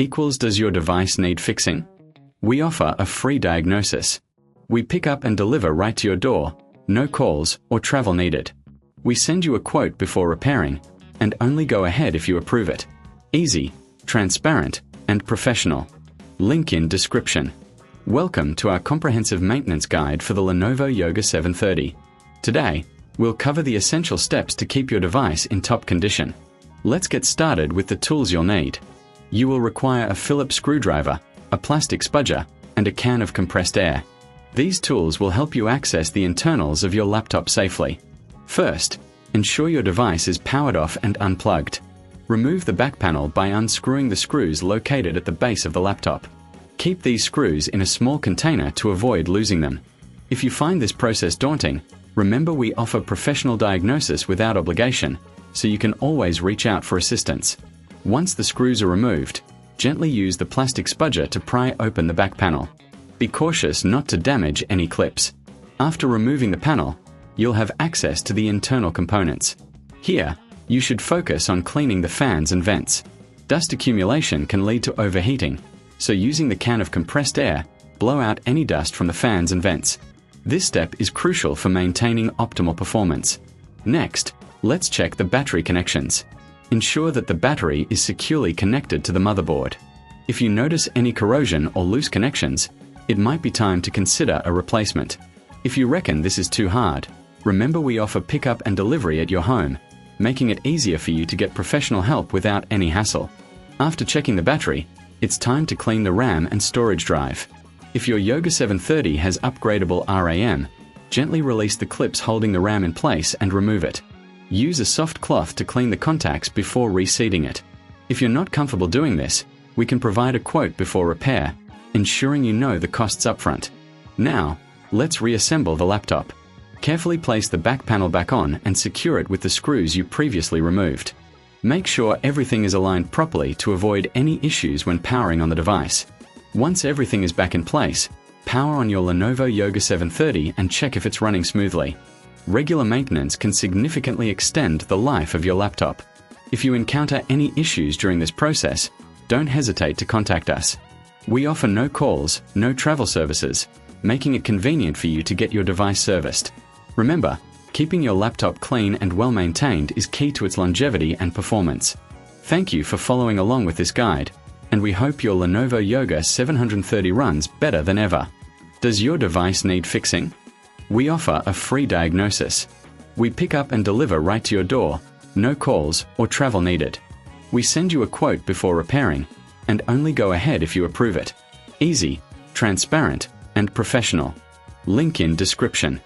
equals does your device need fixing? We offer a free diagnosis. We pick up and deliver right to your door, no calls or travel needed. We send you a quote before repairing, and only go ahead if you approve it. Easy, transparent, and professional. Link in description. Welcome to our comprehensive maintenance guide for the Lenovo Yoga 730. Today, we'll cover the essential steps to keep your device in top condition. Let's get started with the tools you'll need. You will require a Phillips screwdriver, a plastic spudger, and a can of compressed air. These tools will help you access the internals of your laptop safely. First, ensure your device is powered off and unplugged. Remove the back panel by unscrewing the screws located at the base of the laptop. Keep these screws in a small container to avoid losing them. If you find this process daunting, remember we offer professional diagnosis without obligation, so you can always reach out for assistance. Once the screws are removed, gently use the plastic spudger to pry open the back panel. Be cautious not to damage any clips. After removing the panel, you'll have access to the internal components. Here, you should focus on cleaning the fans and vents. Dust accumulation can lead to overheating, so using the can of compressed air, blow out any dust from the fans and vents. This step is crucial for maintaining optimal performance. Next, let's check the battery connections. Ensure that the battery is securely connected to the motherboard. If you notice any corrosion or loose connections, it might be time to consider a replacement. If you reckon this is too hard, remember we offer pickup and delivery at your home, making it easier for you to get professional help without any hassle. After checking the battery, it's time to clean the RAM and storage drive. If your Yoga 730 has upgradable RAM, gently release the clips holding the RAM in place and remove it. Use a soft cloth to clean the contacts before reseating it. If you're not comfortable doing this, we can provide a quote before repair, ensuring you know the costs upfront. Now, let's reassemble the laptop. Carefully place the back panel back on and secure it with the screws you previously removed. Make sure everything is aligned properly to avoid any issues when powering on the device. Once everything is back in place, power on your Lenovo Yoga 730 and check if it's running smoothly. Regular maintenance can significantly extend the life of your laptop. If you encounter any issues during this process, don't hesitate to contact us. We offer no calls, no travel services, making it convenient for you to get your device serviced. Remember, keeping your laptop clean and well-maintained is key to its longevity and performance. Thank you for following along with this guide, and we hope your Lenovo Yoga 730 runs better than ever. Does your device need fixing? We offer a free diagnosis. We pick up and deliver right to your door, no calls or travel needed. We send you a quote before repairing, and only go ahead if you approve it. Easy, transparent, and professional. Link in description.